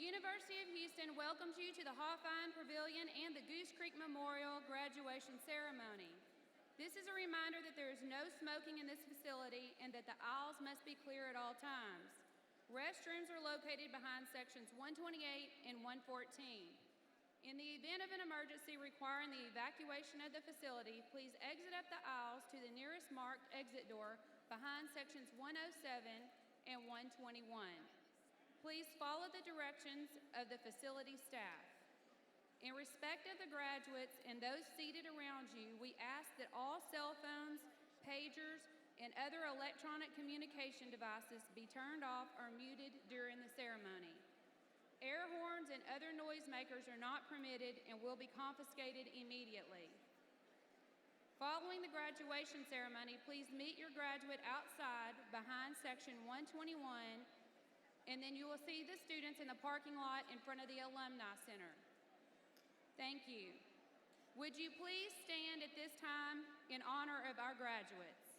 University of Houston welcomes you to the Hawthorne Pavilion and the Goose Creek Memorial Graduation Ceremony. This is a reminder that there is no smoking in this facility and that the aisles must be clear at all times. Restrooms are located behind sections 128 and 114. In the event of an emergency requiring the evacuation of the facility, please exit up the aisles to the nearest marked exit door behind sections 107 and 121. Please follow the directions of the facility staff. In respect of the graduates and those seated around you, we ask that all cell phones, pagers, and other electronic communication devices be turned off or muted during the ceremony. Air horns and other noisemakers are not permitted and will be confiscated immediately. Following the graduation ceremony, please meet your graduate outside behind section 121, and then you will see the students in the parking lot in front of the Alumni Center. Thank you. Would you please stand at this time in honor of our graduates?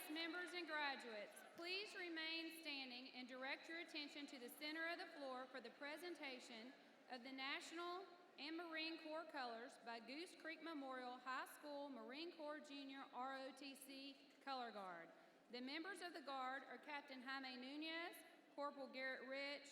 Students, members, and graduates, please remain standing and direct your attention to the center of the floor for the presentation of the National and Marine Corps colors by Goose Creek Memorial High School Marine Corps Junior ROTC Color Guard. The members of the Guard are Captain Jaime Nunez, Corporal Garrett Rich,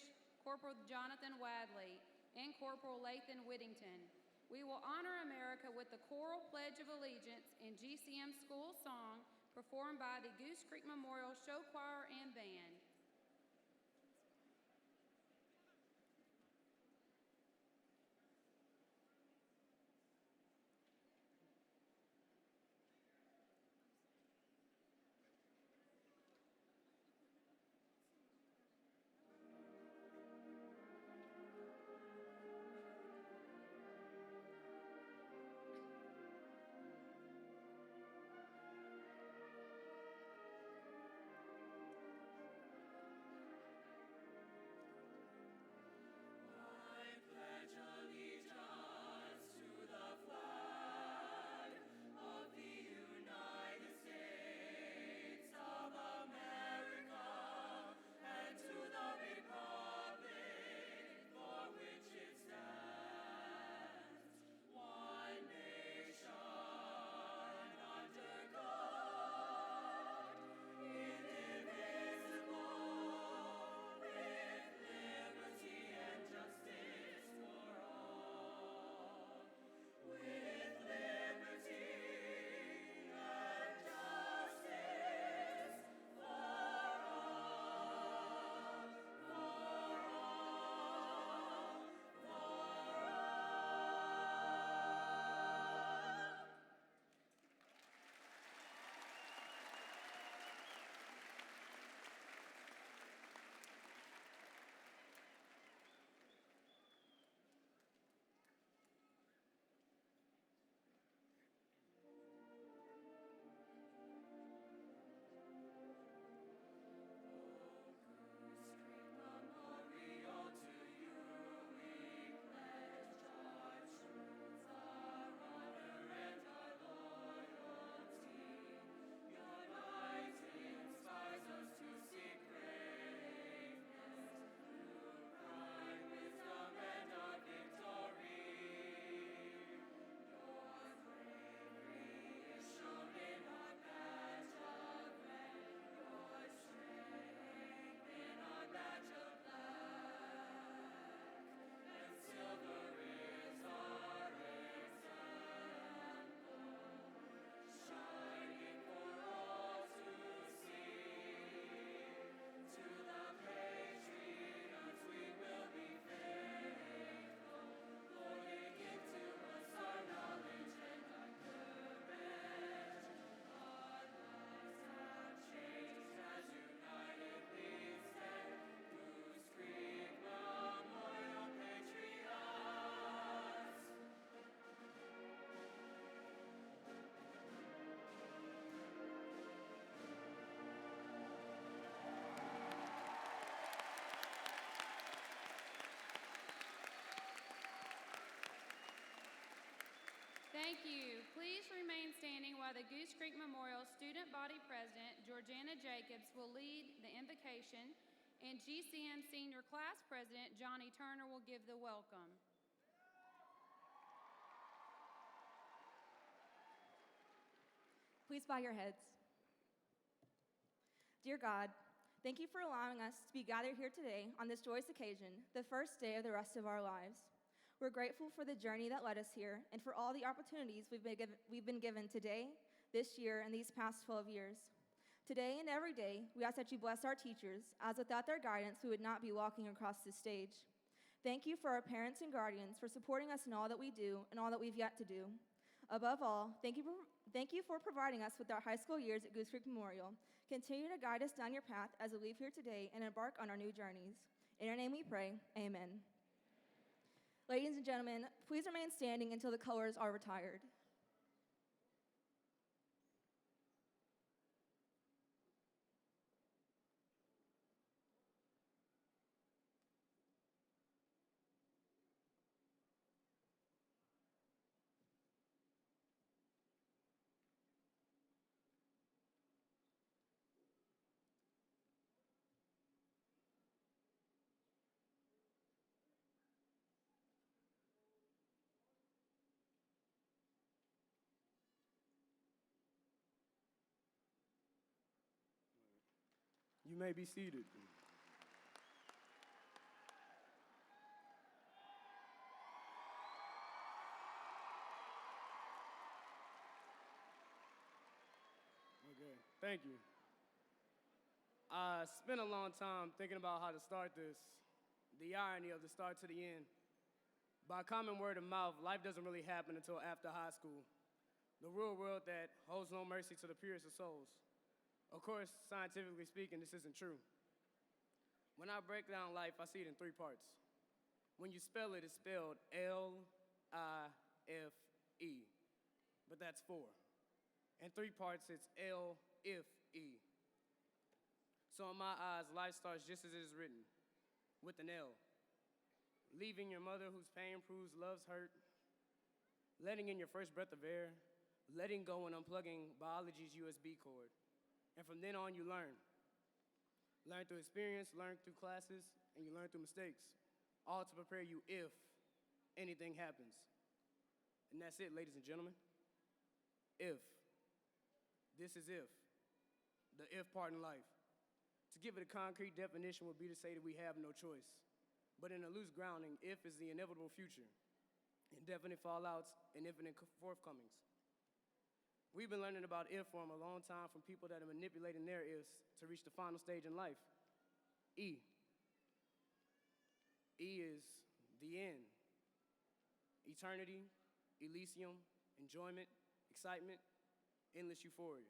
Corporal Jonathan Wadley, and Corporal Lathan Whittington. We will honor America with the choral Pledge of Allegiance and GCM School Song performed by the Goose Creek Memorial Show Choir and Band. Thank you. Please remain standing while the Goose Creek Memorial Student Body President, Georgiana Jacobs, will lead the invocation, and GCM Senior Class President, Johnny Turner, will give the welcome. Please bow your heads. Dear God, thank you for allowing us to be gathered here today on this joyous occasion, the first day of the rest of our lives. We're grateful for the journey that led us here and for all the opportunities we've been given today, this year, and these past 12 years. Today and every day, we ask that you bless our teachers, as without their guidance, we would not be walking across this stage. Thank you for our parents and guardians for supporting us in all that we do and all that we've yet to do. Above all, thank you for providing us with our high school years at Goose Creek Memorial. Continue to guide us down your path as we leave here today and embark on our new journeys. In your name we pray, amen. Ladies and gentlemen, please remain standing until the colors are retired. may be seated. Okay, thank you. I spent a long time thinking about how to start this, the irony of the start to the end. By common word of mouth, life doesn't really happen until after high school, the real world that holds no mercy to the purest of souls. Of course, scientifically speaking, this isn't true. When I break down life, I see it in three parts. When you spell it, it's spelled L-I-F-E, but that's four. In three parts, it's L-if-E. So in my eyes, life starts just as it is written, with an L. Leaving your mother whose pain proves love's hurt, letting in your first breath of air, letting go and unplugging biology's USB cord. And from then on, you learn. Learn through experience, learn through classes, and you learn through mistakes, all to prepare you if anything happens. And that's it, ladies and gentlemen. If. This is if. The if part in life. To give it a concrete definition would be to say that we have no choice. But in a loose grounding, if is the inevitable future, indefinite fallouts, and infinite forthcomings. We've been learning about if for a long time from people that are manipulating their ifs to reach the final stage in life. E. E is the end. Eternity, Elysium, enjoyment, excitement, endless euphoria.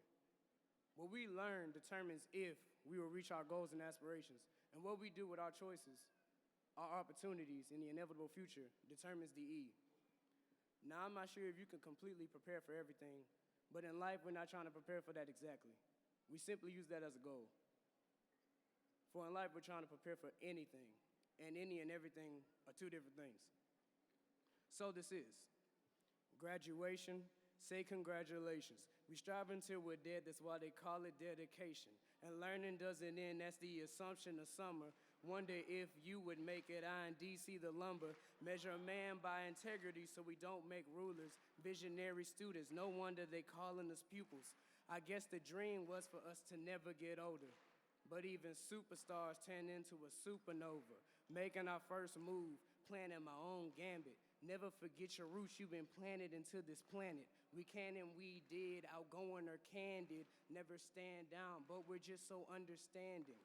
What we learn determines if we will reach our goals and aspirations, and what we do with our choices, our opportunities, in the inevitable future determines the E. Now, I'm not sure if you can completely prepare for everything, but in life, we're not trying to prepare for that exactly. We simply use that as a goal. For in life, we're trying to prepare for anything, and any and everything are two different things. So this is graduation. Say congratulations. We strive until we're dead, that's why they call it dedication. And learning doesn't end, that's the assumption of summer. Wonder if you would make it I and DC the lumber. Measure a man by integrity so we don't make rulers. Visionary students, no wonder they calling us pupils. I guess the dream was for us to never get older. But even superstars turn into a supernova. Making our first move, planning my own gambit. Never forget your roots, you've been planted into this planet. We can and we did, outgoing or candid. Never stand down, but we're just so understanding.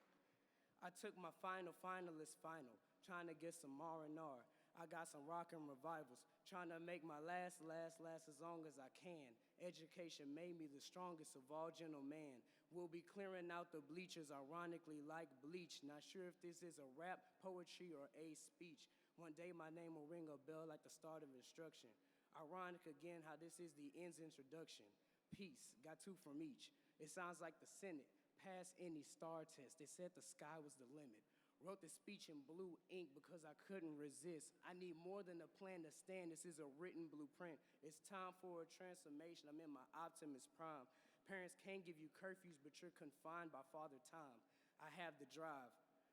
I took my finalist final, trying to get some R&R. I got some rockin' revivals, trying to make my last as long as I can. Education made me the strongest of all gentlemen. We'll be clearing out the bleachers, ironically like bleach. Not sure if this is a rap, poetry, or a speech. One day my name will ring a bell like the start of instruction. Ironic again how this is the end's introduction. Peace, got two from each. It sounds like the Senate. Pass any star test. They said the sky was the limit. Wrote the speech in blue ink because I couldn't resist. I need more than a plan to stand. This is a written blueprint. It's time for a transformation. I'm in my optimist prime. Parents can't give you curfews, but you're confined by father time. I have the drive.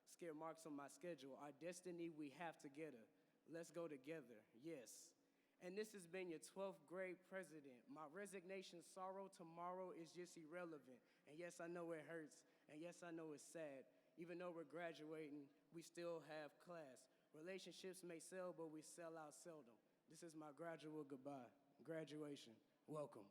Scare marks on my schedule. Our destiny we have together. Let's go together. Yes. And this has been your 12th grade president. My resignation, sorrow tomorrow is just irrelevant. And yes, I know it hurts. And yes, I know it's sad. Even though we're graduating, we still have class. Relationships may sell, but we sell out seldom. This is my gradual goodbye. Graduation. Welcome.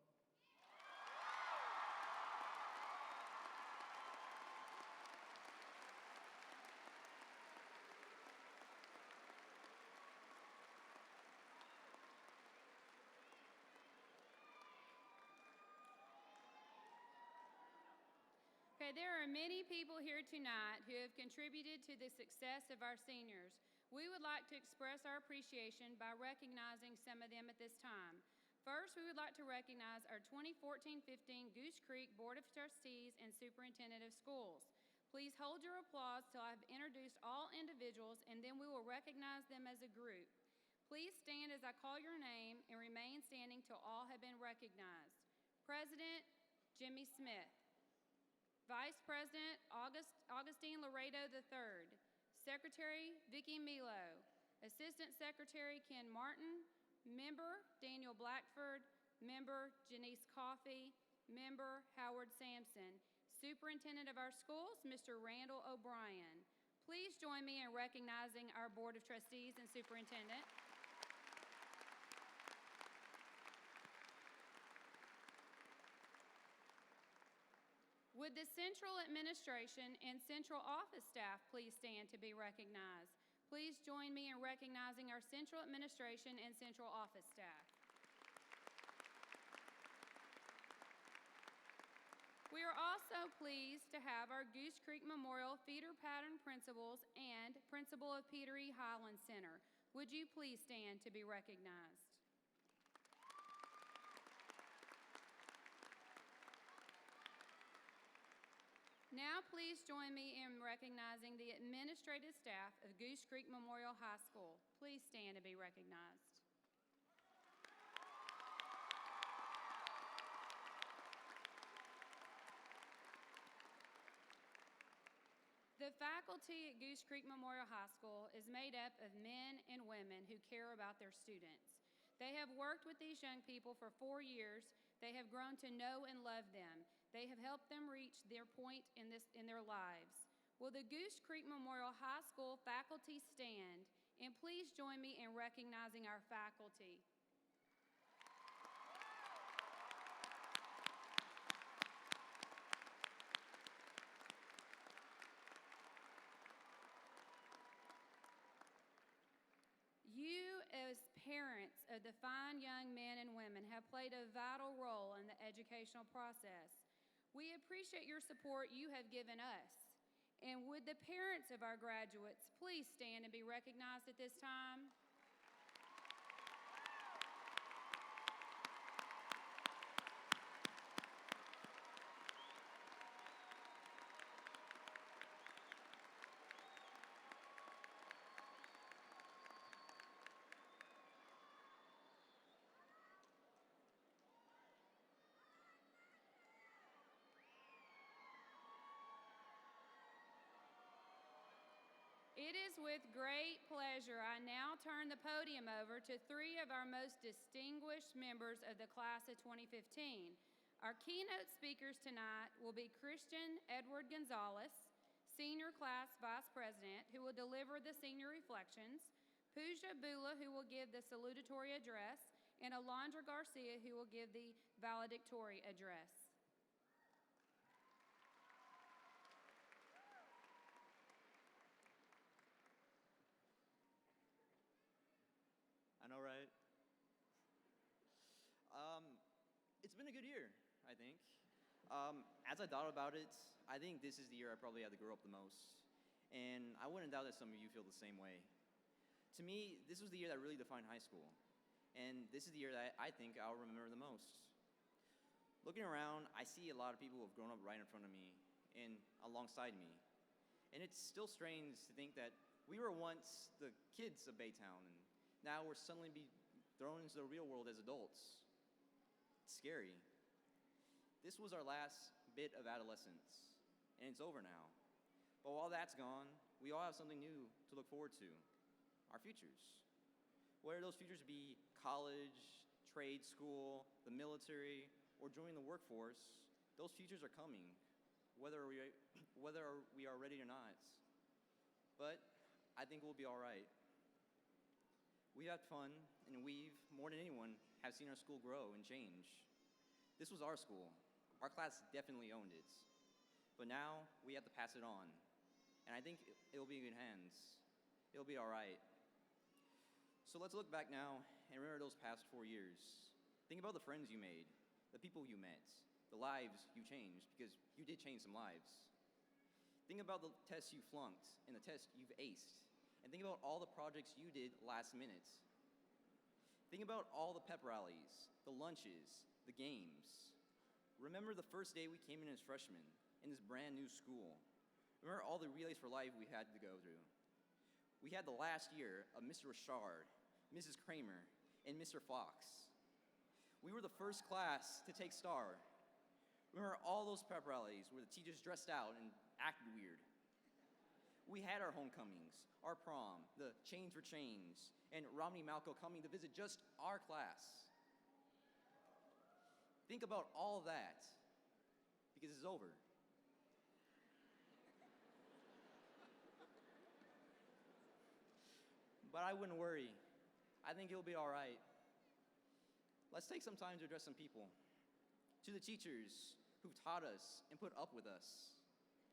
Okay, there are many people here tonight who have contributed to the success of our seniors. We would like to express our appreciation by recognizing some of them at this time. First, we would like to recognize our 2014-15 Goose Creek Board of Trustees and Superintendent of Schools. Please hold your applause till I've introduced all individuals, and then we will recognize them as a group. Please stand as I call your name and remain standing till all have been recognized. President, Jimmy Smith. Vice President, Augustine Laredo III. Secretary, Vicki Milo. Assistant Secretary, Ken Martin. Member, Daniel Blackford. Member, Janice Coffey. Member, Howard Sampson. Superintendent of our schools, Mr. Randall O'Brien. Please join me in recognizing our Board of Trustees and Superintendent. Would the Central Administration and Central Office staff please stand to be recognized? Please join me in recognizing our Central Administration and Central Office staff. We are also pleased to have our Goose Creek Memorial Feeder Pattern Principals and Principal of Peter E. Highland Center. Would you please stand to be recognized? Now please join me in recognizing the administrative staff of Goose Creek Memorial High School. Please stand to be recognized. The faculty at Goose Creek Memorial High School is made up of men and women who care about their students. They have worked with these young people for 4 years. They have grown to know and love them. They have helped them reach their point in their lives. Will the Goose Creek Memorial High School faculty stand, and please join me in recognizing our faculty. You, as parents of the fine young men and women, have played a vital role in the educational process. We appreciate your support you have given us. And would the parents of our graduates please stand and be recognized at this time? It is with great pleasure I now turn the podium over to 3 of our most distinguished members of the class of 2015. Our keynote speakers tonight will be Christian Edward Gonzalez, Senior Class Vice President, who will deliver the senior reflections, Pooja Bula, who will give the salutatory address, and Alondra Garcia, who will give the valedictory address. I know, right? It's been a good year, I think. As I thought about it, I think this is the year I probably had to grow up the most. And I wouldn't doubt that some of you feel the same way. To me, this was the year that really defined high school. And this is the year that I think I'll remember the most. Looking around, I see a lot of people who have grown up right in front of me and alongside me. And it's still strange to think that we were once the kids of Baytown, and now we're suddenly be thrown into the real world as adults. It's scary. This was our last bit of adolescence, and it's over now. But while that's gone, we all have something new to look forward to, our futures. Whether those futures be college, trade school, the military, or joining the workforce, those futures are coming, whether we are ready or not. But I think we'll be all right. We've had fun, and we've, more than anyone, have seen our school grow and change. This was our school. Our class definitely owned it. But now, we have to pass it on. And I think it'll be in good hands. It'll be all right. So let's look back now and remember those past 4 years. Think about the friends you made, the people you met, the lives you changed, because you did change some lives. Think about the tests you flunked and the tests you've aced. And think about all the projects you did last minute. Think about all the pep rallies, the lunches, the games. Remember the first day we came in as freshmen in this brand new school. Remember all the Relays for Life we had to go through. We had the last year of Mr. Richard, Mrs. Kramer, and Mr. Fox. We were the first class to take STAR. Remember all those pep rallies where the teachers dressed out and acted weird. We had our homecomings, our prom, the Chains for Chains, and Romney Malco coming to visit just our class. Think about all that, because it's over. but I wouldn't worry. I think it'll be all right. Let's take some time to address some people. To the teachers who've taught us and put up with us,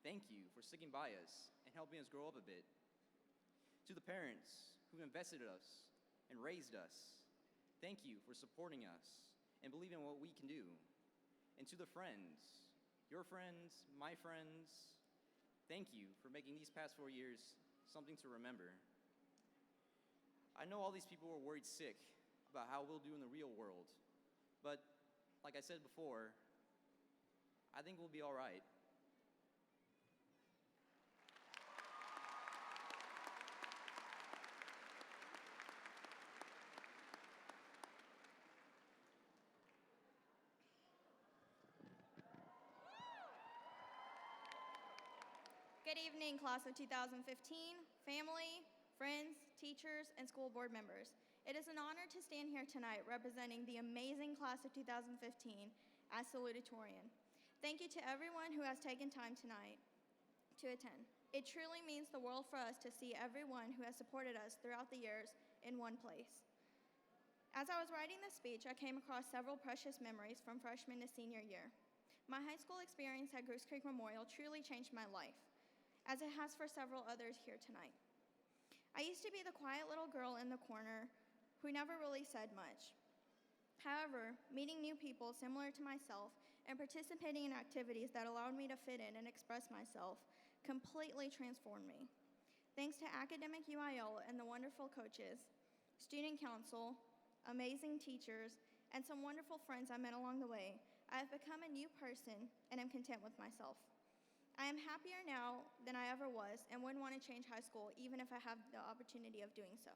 thank you for sticking by us and helping us grow up a bit. To the parents who've invested in us and raised us, thank you for supporting us and believing in what we can do. And to the friends, your friends, my friends, thank you for making these past 4 years something to remember. I know all these people were worried sick about how we'll do in the real world, but like I said before, I think we'll be all right. Good evening, class of 2015, family, friends, teachers, and school board members. It is an honor to stand here tonight representing the amazing class of 2015 as salutatorian. Thank you to everyone who has taken time tonight to attend. It truly means the world for us to see everyone who has supported us throughout the years in one place. As I was writing this speech, I came across several precious memories from freshman to senior year. My high school experience at Goose Creek Memorial truly changed my life, as it has for several others here tonight. I used to be the quiet little girl in the corner who never really said much. However, meeting new people similar to myself and participating in activities that allowed me to fit in and express myself completely transformed me. Thanks to academic UIL and the wonderful coaches, student council, amazing teachers, and some wonderful friends I met along the way, I have become a new person and am content with myself. I am happier now than I ever was and wouldn't want to change high school even if I have the opportunity of doing so.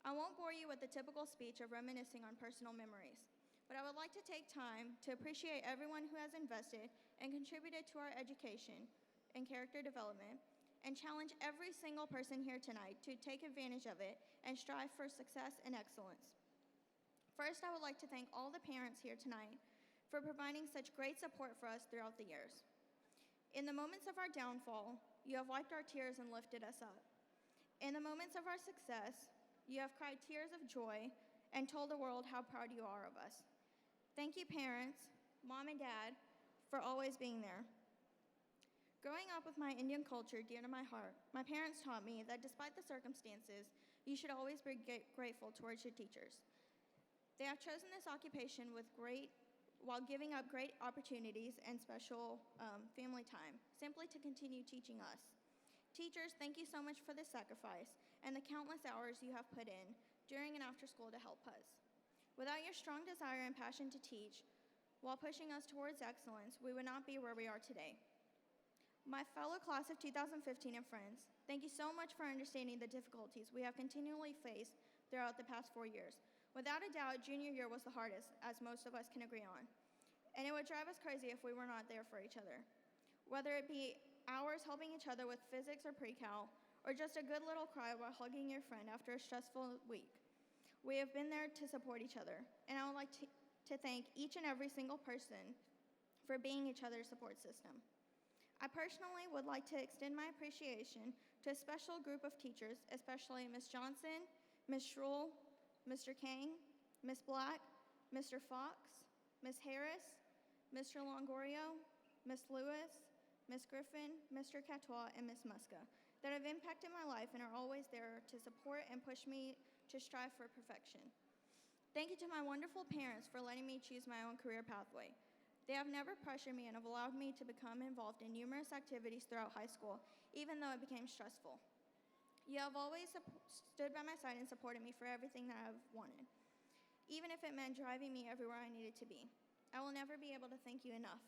I won't bore you with the typical speech of reminiscing on personal memories, but I would like to take time to appreciate everyone who has invested and contributed to our education and character development, and challenge every single person here tonight to take advantage of it and strive for success and excellence. First, I would like to thank all the parents here tonight for providing such great support for us throughout the years. In the moments of our downfall, you have wiped our tears and lifted us up. In the moments of our success, you have cried tears of joy and told the world how proud you are of us. Thank you, parents, mom and dad, for always being there. Growing up with my Indian culture dear to my heart, my parents taught me that despite the circumstances, you should always be grateful towards your teachers. They have chosen this occupation while giving up great opportunities and special family time, simply to continue teaching us. Teachers, thank you so much for this sacrifice and the countless hours you have put in during and after school to help us. Without your strong desire and passion to teach, while pushing us towards excellence, we would not be where we are today. My fellow class of 2015 and friends, thank you so much for understanding the difficulties we have continually faced throughout the past 4 years. Without a doubt, junior year was the hardest, as most of us can agree on. And it would drive us crazy if we were not there for each other. Whether it be hours helping each other with physics or pre-cal, or just a good little cry while hugging your friend after a stressful week. We have been there to support each other, and I would like to thank each and every single person for being each other's support system. I personally would like to extend my appreciation to a special group of teachers, especially Ms. Johnson, Ms. Schrull, Mr. Kang, Ms. Black, Mr. Fox, Ms. Harris, Mr. Longorio, Ms. Lewis, Ms. Griffin, Mr. Catois, and Ms. Muska, that have impacted my life and are always there to support and push me to strive for perfection. Thank you to my wonderful parents for letting me choose my own career pathway. They have never pressured me and have allowed me to become involved in numerous activities throughout high school, even though it became stressful. You have always stood by my side and supported me for everything that I've wanted, even if it meant driving me everywhere I needed to be. I will never be able to thank you enough.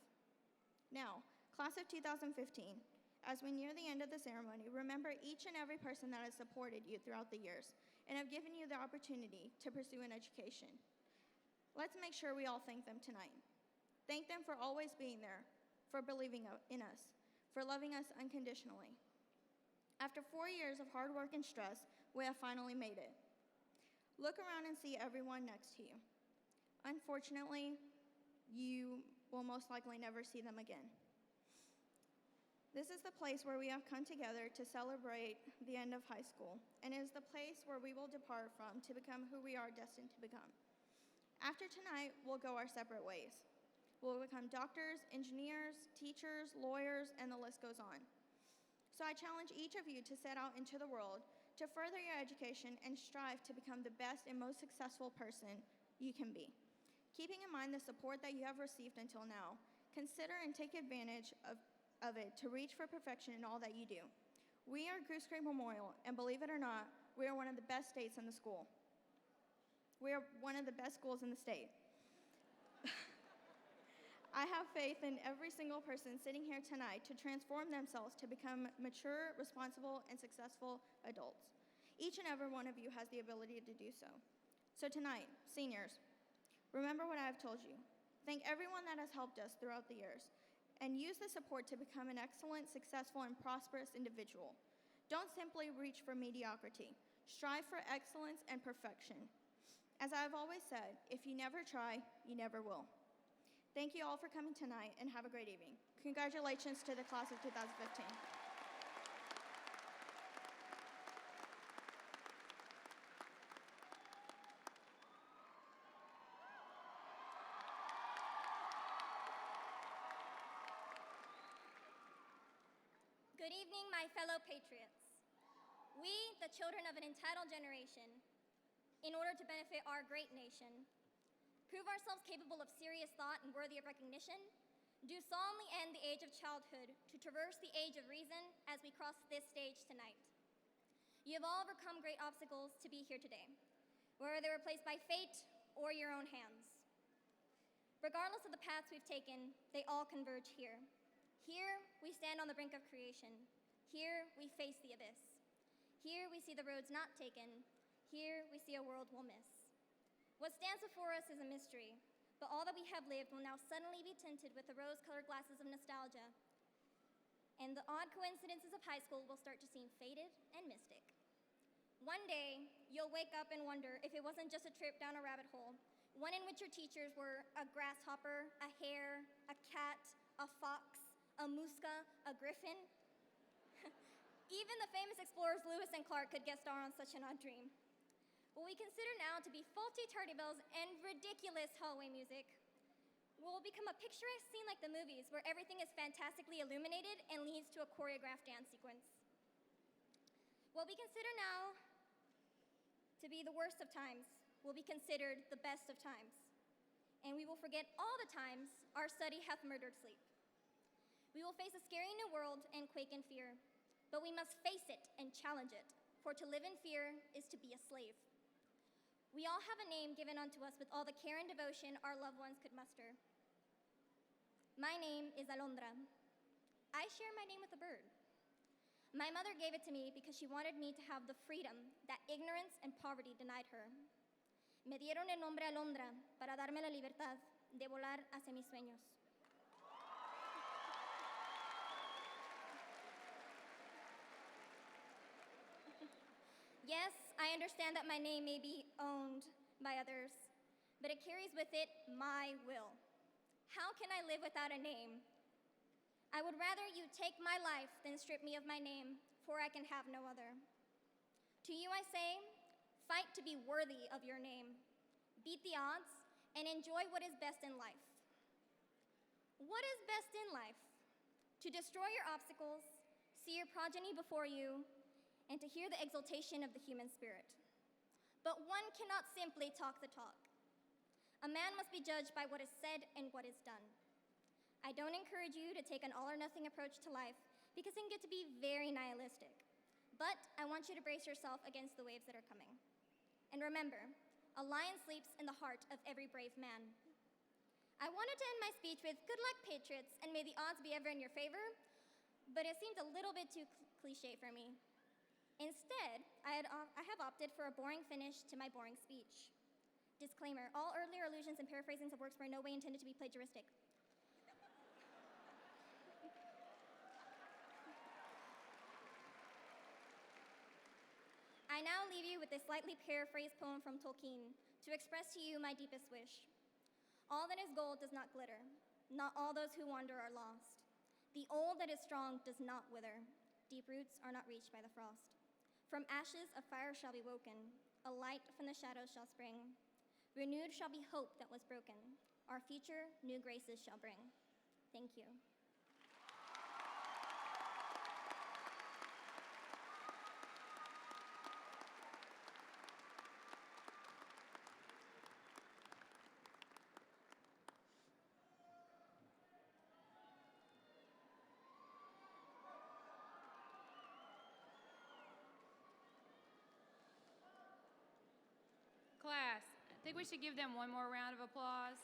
Now, class of 2015, as we near the end of the ceremony, remember each and every person that has supported you throughout the years and have given you the opportunity to pursue an education. Let's make sure we all thank them tonight. Thank them for always being there, for believing in us, for loving us unconditionally. After 4 years of hard work and stress, we have finally made it. Look around and see everyone next to you. Unfortunately, you will most likely never see them again. This is the place where we have come together to celebrate the end of high school, and it is the place where we will depart from to become who we are destined to become. After tonight, we'll go our separate ways. We'll become doctors, engineers, teachers, lawyers, and the list goes on. So I challenge each of you to set out into the world to further your education and strive to become the best and most successful person you can be. Keeping in mind the support that you have received until now, consider and take advantage of it to reach for perfection in all that you do. We are Goose Creek Memorial, and believe it or not, we are one of the best states in the school. We are one of the best schools in the state. I have faith in every single person sitting here tonight to transform themselves to become mature, responsible, and successful adults. Each and every one of you has the ability to do so. So tonight, seniors, remember what I have told you. Thank everyone that has helped us throughout the years, and use the support to become an excellent, successful, and prosperous individual. Don't simply reach for mediocrity. Strive for excellence and perfection. As I have always said, if you never try, you never will. Thank you all for coming tonight, and have a great evening. Congratulations to the class of 2015. Good evening, my fellow patriots. We, the children of an entitled generation, in order to benefit our great nation, prove ourselves capable of serious thought and worthy of recognition, do solemnly end the age of childhood to traverse the age of reason as we cross this stage tonight. You have all overcome great obstacles to be here today, whether they were placed by fate or your own hands. Regardless of the paths we've taken, they all converge here. Here, we stand on the brink of creation. Here, we face the abyss. Here, we see the roads not taken. Here, we see a world we'll miss. What stands before us is a mystery, but all that we have lived will now suddenly be tinted with the rose-colored glasses of nostalgia, and the odd coincidences of high school will start to seem faded and mystic. One day, you'll wake up and wonder if it wasn't just a trip down a rabbit hole, one in which your teachers were a grasshopper, a hare, a cat, a fox, a musca, a griffin. Even the famous explorers Lewis and Clark could guest star on such an odd dream. What we consider now to be faulty tardy bells and ridiculous hallway music will become a picturesque scene like the movies, where everything is fantastically illuminated and leads to a choreographed dance sequence. What we consider now to be the worst of times will be considered the best of times, and we will forget all the times our study hath murdered sleep. We will face a scary new world and quake in fear, but we must face it and challenge it, for to live in fear is to be a slave. We all have a name given unto us with all the care and devotion our loved ones could muster. My name is Alondra. I share my name with a bird. My mother gave it to me because she wanted me to have the freedom that ignorance and poverty denied her. Me dieron el nombre Alondra para darme la libertad de volar hacia mis sueños. Yes, I understand that my name may be owned by others, but it carries with it my will. How can I live without a name? I would rather you take my life than strip me of my name, for I can have no other. To you I say, fight to be worthy of your name. Beat the odds and enjoy what is best in life. What is best in life? To destroy your obstacles, see your progeny before you, and to hear the exultation of the human spirit. But one cannot simply talk the talk. A man must be judged by what is said and what is done. I don't encourage you to take an all-or-nothing approach to life, because it can get to be very nihilistic. But I want you to brace yourself against the waves that are coming. And remember, a lion sleeps in the heart of every brave man. I wanted to end my speech with good luck, patriots, and may the odds be ever in your favor, but it seemed a little bit too cliche for me. Instead, I have opted for a boring finish to my boring speech. Disclaimer, all earlier allusions and paraphrasings of works were in no way intended to be plagiaristic. I now leave you with a slightly paraphrased poem from Tolkien to express to you my deepest wish. All that is gold does not glitter. Not all those who wander are lost. The old that is strong does not wither. Deep roots are not reached by the frost. From ashes a fire shall be woken. A light from the shadows shall spring. Renewed shall be hope that was broken. Our future new graces shall bring. Thank you. Class, I think we should give them one more round of applause.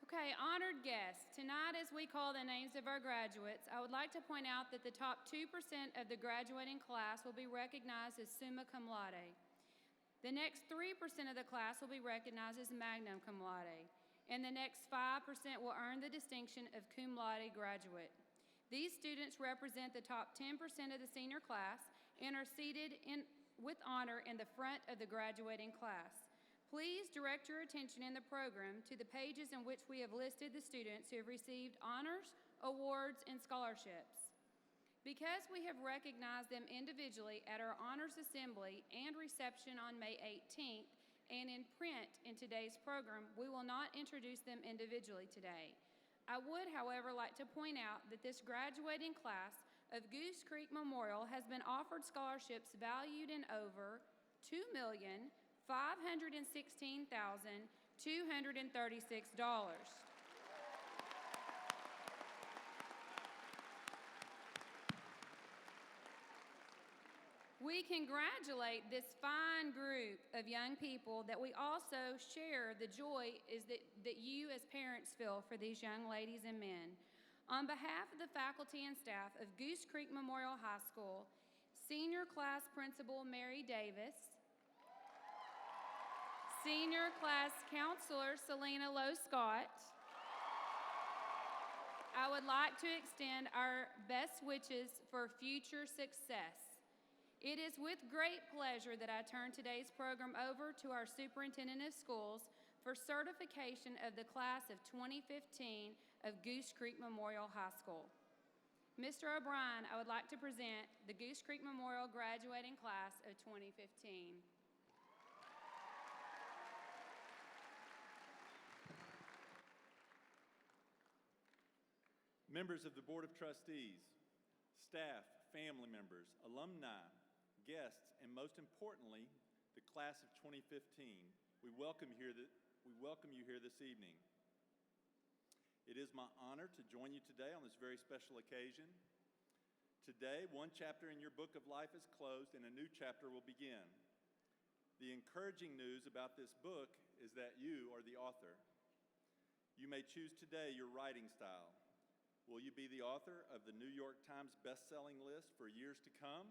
Okay, honored guests, tonight as we call the names of our graduates, I would like to point out that the top 2% of the graduating class will be recognized as summa cum laude. The next 3% of the class will be recognized as magna cum laude, and the next 5% will earn the distinction of cum laude graduate. These students represent the top 10% of the senior class and are seated with honor in the front of the graduating class. Please direct your attention in the program to the pages in which we have listed the students who have received honors, awards, and scholarships. Because we have recognized them individually at our honors assembly and reception on May 18th and in print in today's program, we will not introduce them individually today. I would, however, like to point out that this graduating class of Goose Creek Memorial has been offered scholarships valued in over $2,516,236. We congratulate this fine group of young people that we also share the joy that you as parents feel for these young ladies and men. On behalf of the faculty and staff of Goose Creek Memorial High School, Senior Class Principal Mary Davis, Senior Class Counselor Selena Lowe Scott, I would like to extend our best wishes for future success. It is with great pleasure that I turn today's program over to our Superintendent of Schools for certification of the class of 2015 of Goose Creek Memorial High School. Mr. O'Brien, I would like to present the Goose Creek Memorial graduating class of 2015. Members of the Board of Trustees, staff, family members, alumni, guests, and most importantly, the class of 2015, we welcome you here this evening. It is my honor to join you today on this very special occasion. Today, one chapter in your book of life is closed and a new chapter will begin. The encouraging news about this book is that you are the author. You may choose today your writing style. Will you be the author of the New York Times best-selling list for years to come?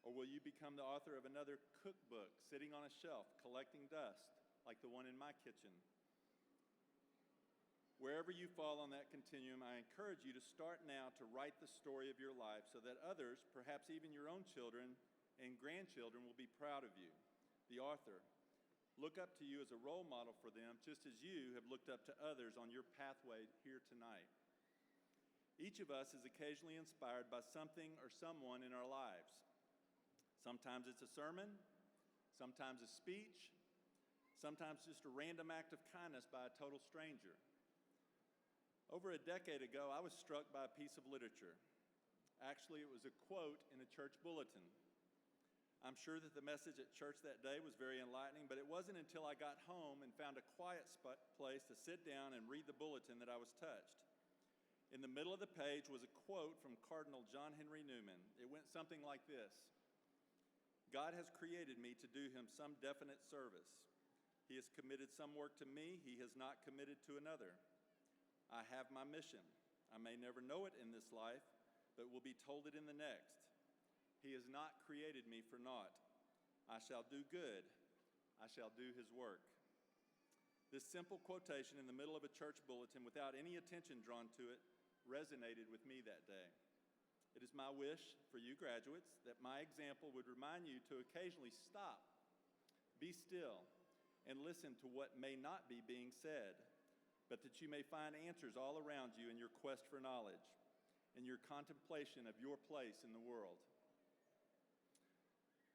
Or will you become the author of another cookbook sitting on a shelf collecting dust, like the one in my kitchen? Wherever you fall on that continuum, I encourage you to start now to write the story of your life so that others, perhaps even your own children and grandchildren, will be proud of you, the author. Look up to you as a role model for them, just as you have looked up to others on your pathway here tonight. Each of us is occasionally inspired by something or someone in our lives. Sometimes it's a sermon, sometimes a speech, sometimes just a random act of kindness by a total stranger. Over a decade ago, I was struck by a piece of literature. Actually, it was a quote in a church bulletin. I'm sure that the message at church that day was very enlightening, but it wasn't until I got home and found a quiet place to sit down and read the bulletin that I was touched. In the middle of the page was a quote from Cardinal John Henry Newman. It went something like this: God has created me to do him some definite service. He has committed some work to me he has not committed to another. I have my mission. I may never know it in this life, but will be told it in the next. He has not created me for naught. I shall do good. I shall do his work. This simple quotation in the middle of a church bulletin without any attention drawn to it resonated with me that day. It is my wish for you graduates that my example would remind you to occasionally stop, be still, and listen to what may not be being said, but that you may find answers all around you in your quest for knowledge, in your contemplation of your place in the world.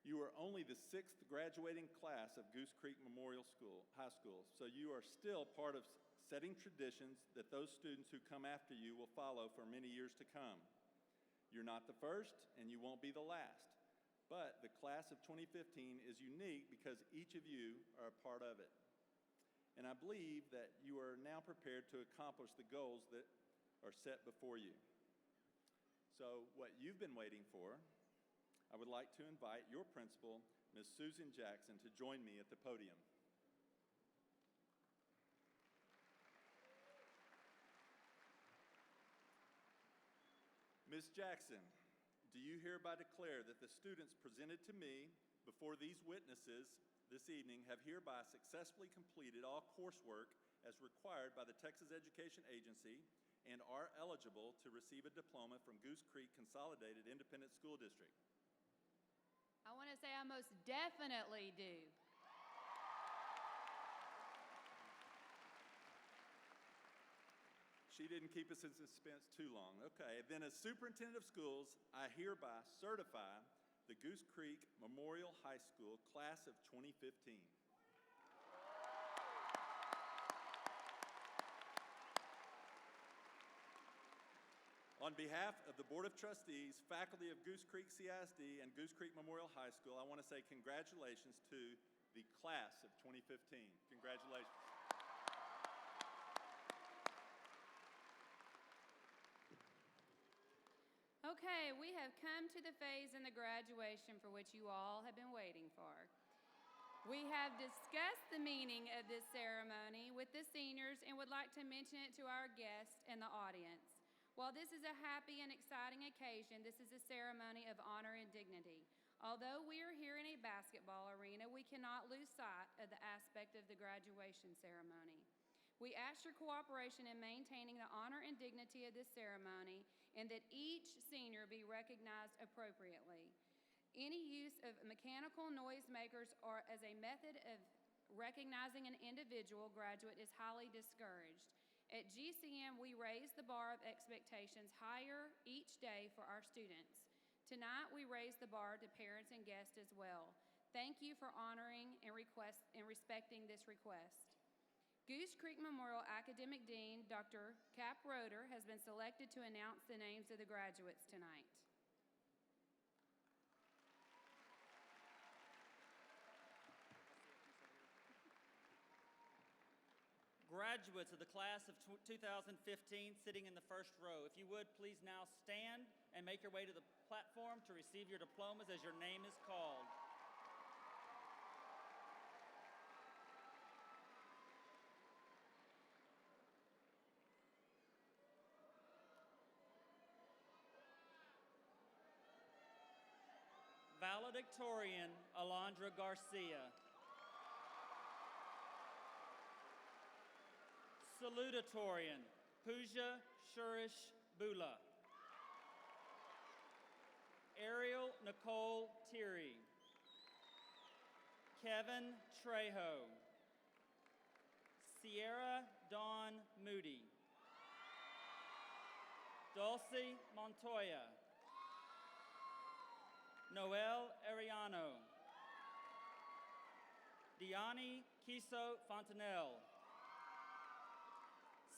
You are only the 6th graduating class of Goose Creek Memorial High School, so you are still part of setting traditions that those students who come after you will follow for many years to come. You're not the first, and you won't be the last, but the class of 2015 is unique because each of you are a part of it. And I believe that you are now prepared to accomplish the goals that are set before you. So what you've been waiting for, I would like to invite your principal, Ms. Susan Jackson, to join me at the podium. Ms. Jackson, do you hereby declare that the students presented to me before these witnesses this evening have hereby successfully completed all coursework as required by the Texas Education Agency and are eligible to receive a diploma from Goose Creek Consolidated Independent School District? I want to say I most definitely do. She didn't keep us in suspense too long. Okay, then as superintendent of schools, I hereby certify the Goose Creek Memorial High School class of 2015. On behalf of the Board of Trustees, faculty of Goose Creek CISD, and Goose Creek Memorial High School, I want to say congratulations to the class of 2015. Congratulations. Okay, we have come to the phase in the graduation for which you all have been waiting for. We have discussed the meaning of this ceremony with the seniors and would like to mention it to our guests and the audience. While this is a happy and exciting occasion, this is a ceremony of honor and dignity. Although we are here in a basketball arena, we cannot lose sight of the aspect of the graduation ceremony. We ask your cooperation in maintaining the honor and dignity of this ceremony and that each senior be recognized appropriately. Any use of mechanical noisemakers or as a method of recognizing an individual graduate is highly discouraged. At GCM, we raise the bar of expectations higher each day for our students. Tonight, we raise the bar to parents and guests as well. Thank you for honoring and respecting this request. Goose Creek Memorial Academic Dean, Dr. Cap Roeder, has been selected to announce the names of the graduates tonight. Graduates of the class of 2015 sitting in the first row, if you would please now stand and make your way to the platform to receive your diplomas as your name is called. Valedictorian Alondra Garcia. Salutatorian Pooja Shurish Bula. Ariel Nicole Thierry. Kevin Trejo. Sierra Dawn Moody. Dulce Montoya. Noel Ariano. Diani Kiso Fontanelle.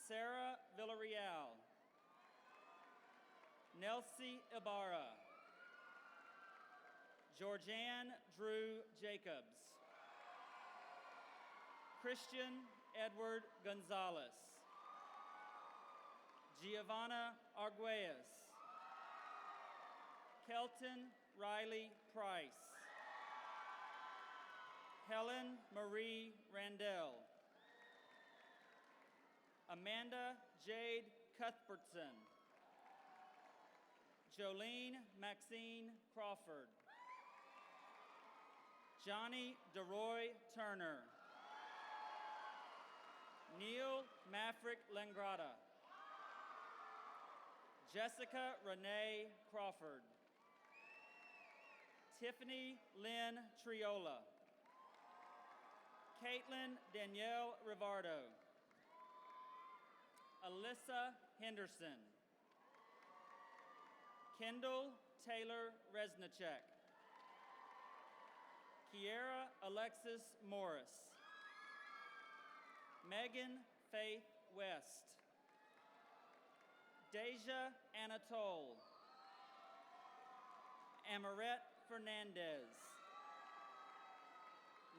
Sarah Villarreal. Nelsie Ibarra. Georgianne Drew Jacobs. Christian Edward Gonzalez. Giovanna Arguelles. Kelton Riley Price. Helen Marie Randell. Amanda Jade Cuthbertson. Jolene Maxine Crawford. Johnny DeRoy Turner. Neil Maverick Langrata. Jessica Renee Crawford. Tiffany Lynn Triola. Caitlin Danielle Rivardo. Alyssa Henderson. Kendall Taylor Resnichek. Kiera Alexis Morris. Megan Faith West. Deja Anatole. Amaret Fernandez.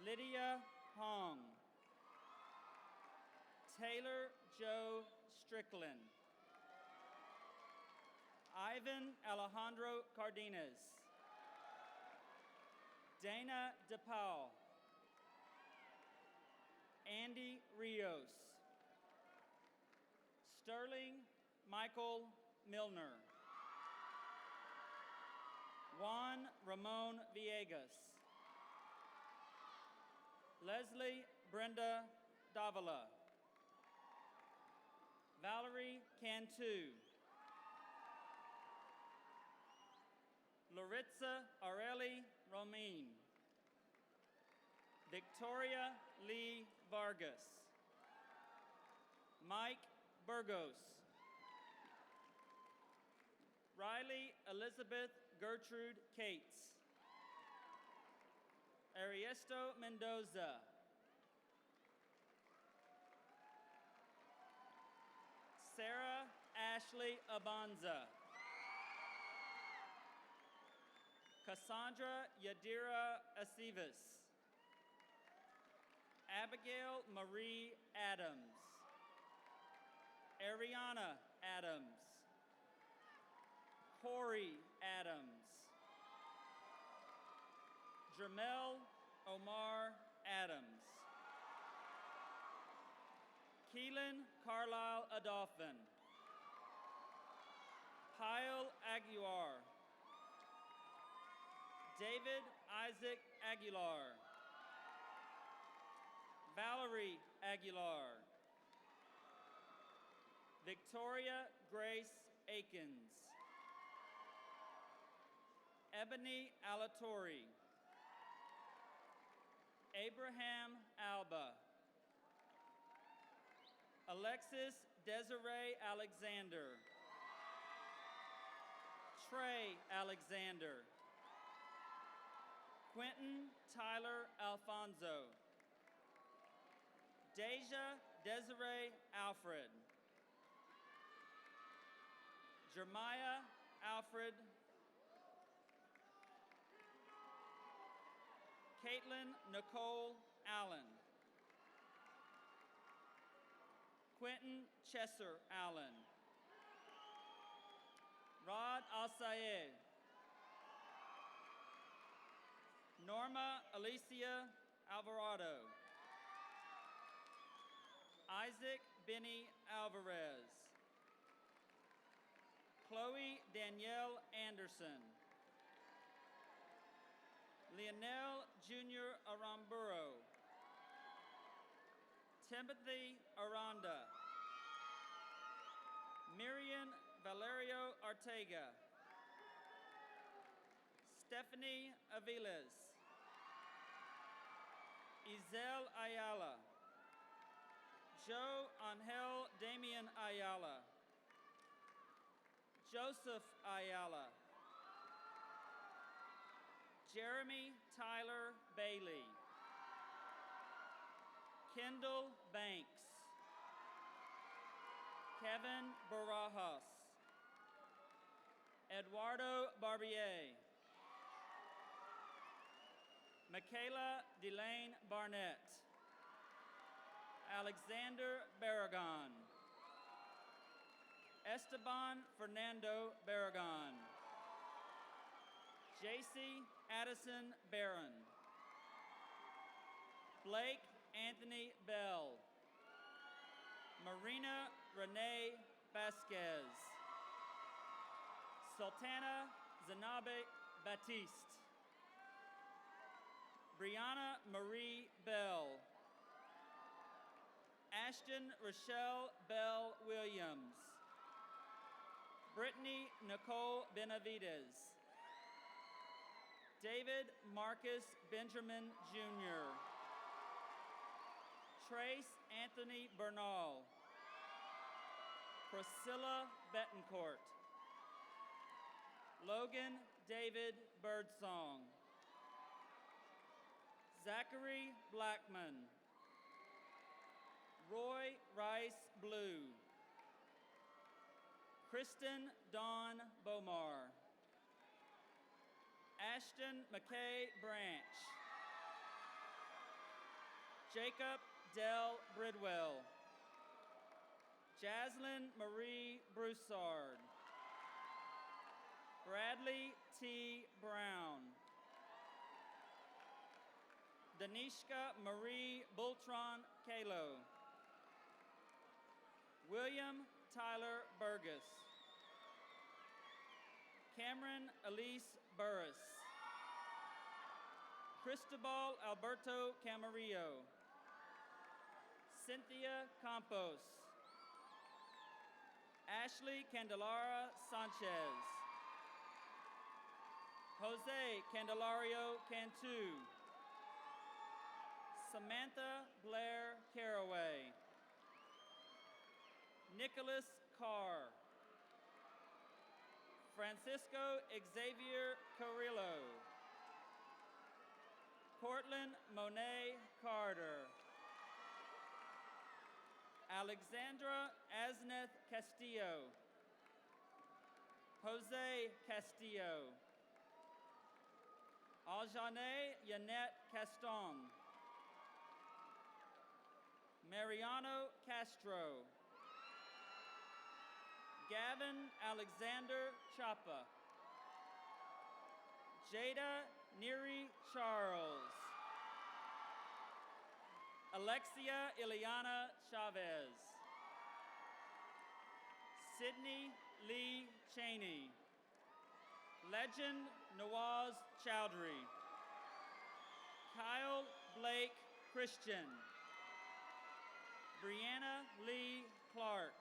Lydia Hong. Taylor Joe Strickland. Ivan Alejandro Cardenas. Dana DePaul. Andy Rios. Sterling Michael Milner. Juan Ramon Villegas. Leslie Brenda Davila. Valerie Cantu. Laritza Areli Romin. Victoria Lee Vargas. Mike Burgos. Riley Elizabeth Gertrude Cates. Ariesto Mendoza. Sarah Ashley Abanza. Cassandra Yadira Acivas. Abigail Marie Adams. Ariana Adams. Corey Adams. Jermel Omar Adams. Keelan Carlisle Adolphin. Kyle Aguilar. David Isaac Aguilar. Valerie Aguilar. Victoria Grace Akins. Ebony Alatori. Abraham Alba. Alexis Desiree Alexander. Trey Alexander. Quentin Tyler Alfonso. Deja Desiree Alfred. Jeremiah Alfred. Caitlin Nicole Allen. Quentin Chesser Allen. Rod Alsaye. Norma Alicia Alvarado. Isaac Benny Alvarez. Chloe Danielle Anderson. Lionel Jr. Aramburo. Timothy Aranda. Miriam Valerio Ortega. Stephanie Aviles. Izel Ayala. Joe Angel Damian Ayala. Joseph Ayala. Jeremy Tyler Bailey. Kendall Banks. Kevin Barajas. Eduardo Barbier. Michaela Delane Barnett. Alexander Barragon. Esteban Fernando Barragon. JC Addison Barron. Blake Anthony Bell. Marina Renee Vasquez. Sultana Zanabe Batiste. Brianna Marie Bell. Ashton Rochelle Bell Williams. Brittany Nicole Benavides. David Marcus Benjamin Jr. Trace Anthony Bernal. Priscilla Betancourt. Logan David Birdsong. Zachary Blackman. Roy Rice Blue. Kristen Dawn Bomar. Ashton McKay Branch. Jacob Dell Bridwell. Jaslyn Marie Broussard. Bradley T. Brown. Danishka Marie Bultron Kalo. William Tyler Burgess. Cameron Elise Burris. Cristobal Alberto Camarillo. Cynthia Campos. Ashley Candelara Sanchez. Jose Candelario Cantu. Samantha Blair Caraway. Nicholas Carr. Francisco Xavier Carrillo. Cortland Monet Carter. Alexandra Asneth Castillo. Jose Castillo. Aljane Yanette Caston. Mariano Castro. Gavin Alexander Chapa. Jada Neri Charles. Alexia Ileana Chavez. Sydney Lee Cheney. Legend Nawaz Chowdhury. Kyle Blake Christian. Brianna Lee Clark.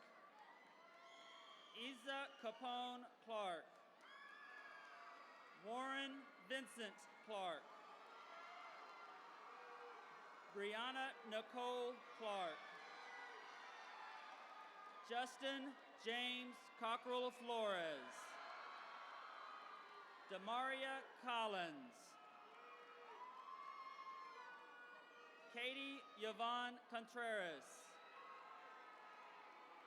Isa Capone Clark. Warren Vincent Clark. Brianna Nicole Clark. Justin James Cockrell Flores. Demaria Collins. Katie Yvonne Contreras.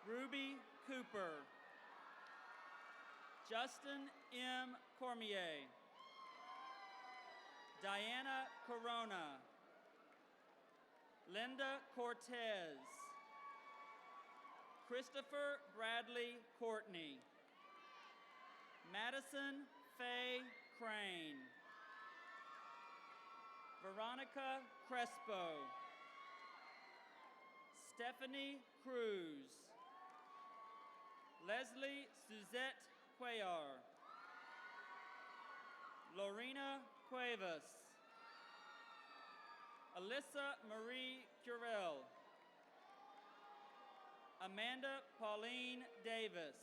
Ruby Cooper. Justin M. Cormier. Diana Corona. Linda Cortez. Christopher Bradley Courtney. Madison Faye Crane. Veronica Crespo. Stephanie Cruz. Leslie Suzette Cuellar. Lorena Cuevas. Alyssa Marie Curell. Amanda Pauline Davis.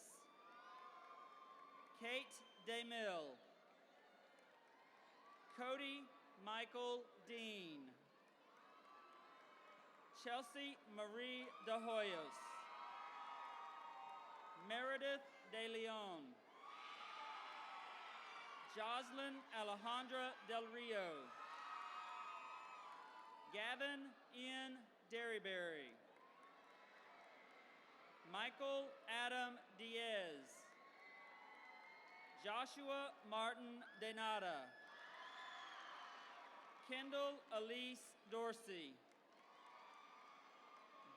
Kate DeMille. Cody Michael Dean. Chelsea Marie De Hoyos. Meredith De Leon. Jocelyn Alejandra Del Rio. Gavin Ian Derryberry. Michael Adam Diaz. Joshua Martin Denata. Kendall Elise Dorsey.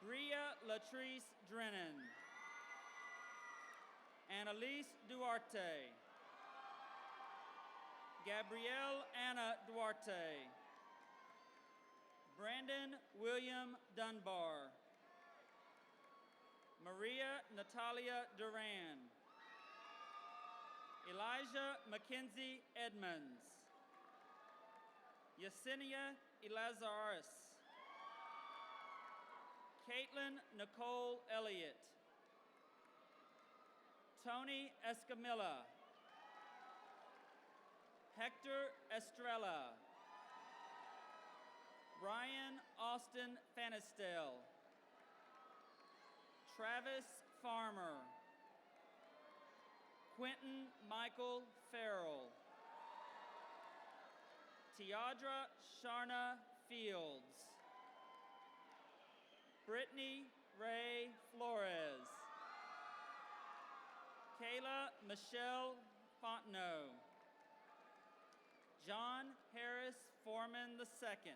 Bria Latrice Drennan. Annalise Duarte. Gabrielle Anna Duarte. Brandon William Dunbar. Maria Natalia Duran. Elijah Mackenzie Edmonds. Yesenia Elazaris. Caitlin Nicole Elliott. Tony Escamilla. Hector Estrella. Brian Austin Fanistel. Travis Farmer. Quentin Michael Farrell. Tiadra Sharna Fields. Brittany Ray Flores. Kayla Michelle Fontenot. John Harris Foreman II.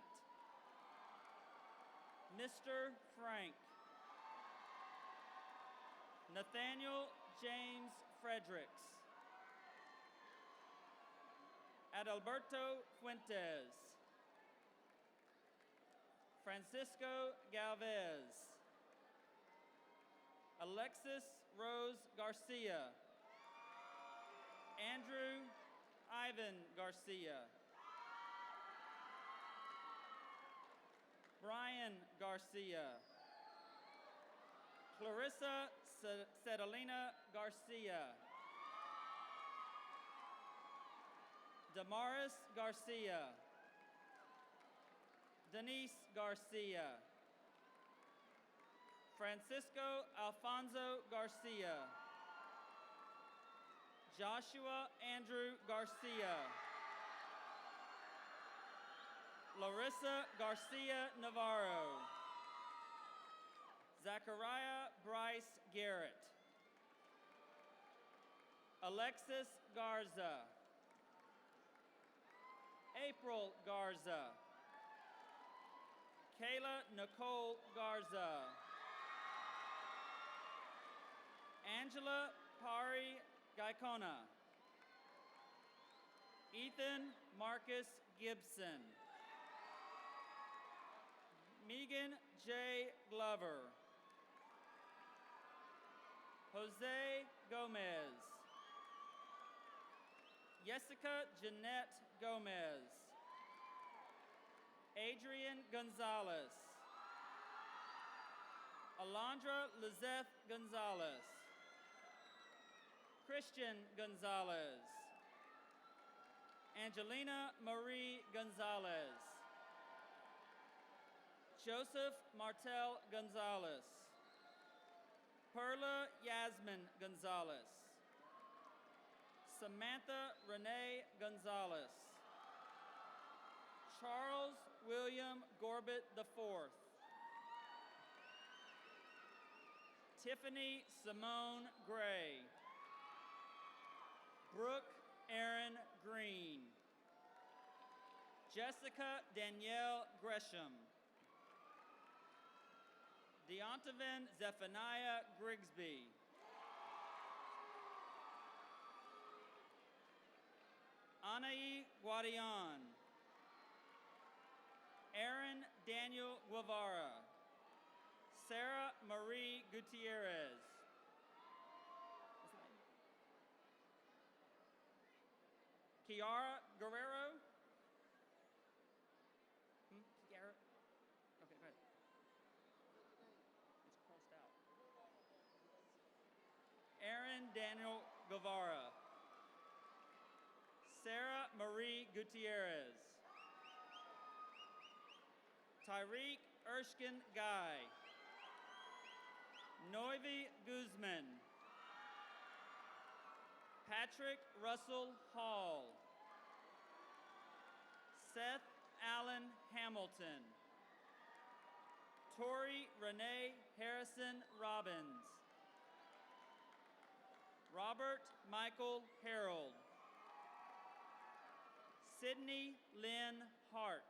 Mr. Frank. Nathaniel James Fredericks. Adalberto Fuentes. Francisco Galvez. Alexis Rose Garcia. Andrew Ivan Garcia. Brian Garcia. Clarissa Cetalina Garcia. Damaris Garcia. Denise Garcia. Francisco Alfonso Garcia. Joshua Andrew Garcia. Larissa Garcia Navarro. Zachariah Bryce Garrett. Alexis Garza. April Garza. Kayla Nicole Garza. Angela Pari Gaikona. Ethan Marcus Gibson. Megan J. Glover. Jose Gomez. Jessica Jeanette Gomez. Adrian Gonzalez. Alondra Lizeth Gonzalez. Christian Gonzalez. Angelina Marie Gonzalez. Joseph Martel Gonzalez. Perla Yasmin Gonzalez. Samantha Renee Gonzalez. Charles William Gorbett IV. Tiffany Simone Gray. Brooke Aaron Green. Jessica Danielle Gresham. Deontaven Zephaniah Grigsby. Anaí Guadian. Aaron Daniel Guevara. Sarah Marie Gutierrez. Kiara Guerrero. Kiara? Okay, go ahead. It's crossed out. Aaron Daniel Guevara. Sarah Marie Gutierrez. Tyreek Erskine Guy. Noivy Guzman. Patrick Russell Hall. Seth Allen Hamilton. Tori Renee Harrison Robbins. Robert Michael Harold. Sydney Lynn Hart.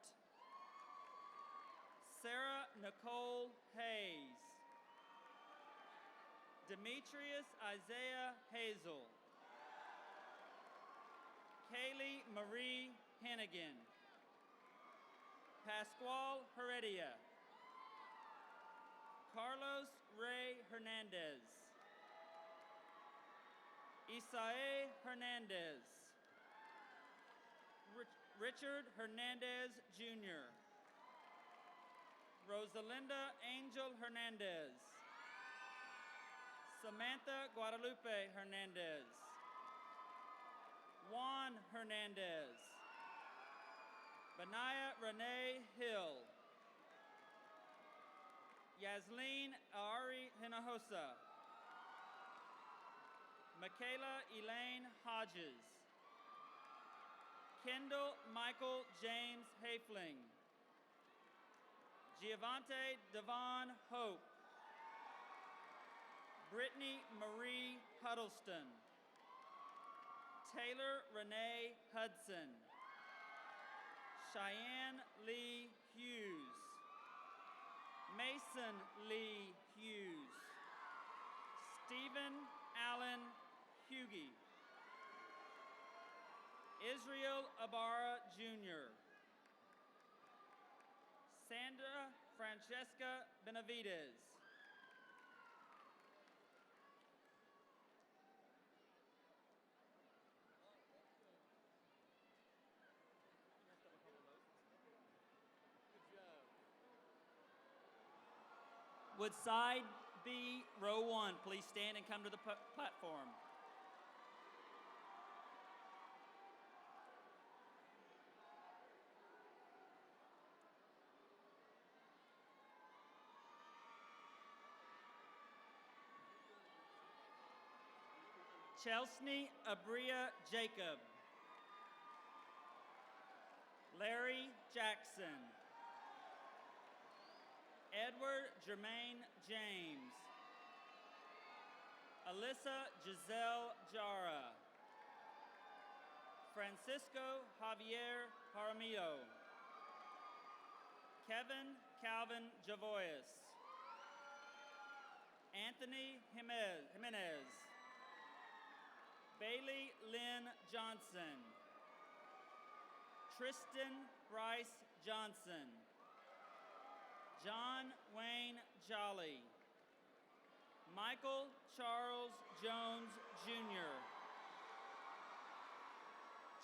Sarah Nicole Hayes. Demetrius Isaiah Hazel. Kaylee Marie Hannigan. Pascual Heredia. Carlos Ray Hernandez. Isae Hernandez. Richard Hernandez Jr. Rosalinda Angel Hernandez. Samantha Guadalupe Hernandez. Juan Hernandez. Benaya Renee Hill. Yasleen Ari Hinojosa. Michaela Elaine Hodges. Kendall Michael James Hafling. Giovante Devon Hope. Brittany Marie Huddleston. Taylor Renee Hudson. Cheyenne Lee Hughes. Mason Lee Hughes. Stephen Allen Hughie. Israel Ibarra Jr. Sandra Francesca Benavides. Would side B, row 1, please stand and come to the platform. Chelsea Abria Jacob. Larry Jackson. Edward Jermaine James. Alyssa Giselle Jara. Francisco Javier Jaramillo. Kevin Calvin Javoyes. Anthony Jimenez. Bailey Lynn Johnson. Tristan Bryce Johnson. John Wayne Jolly. Michael Charles Jones Jr.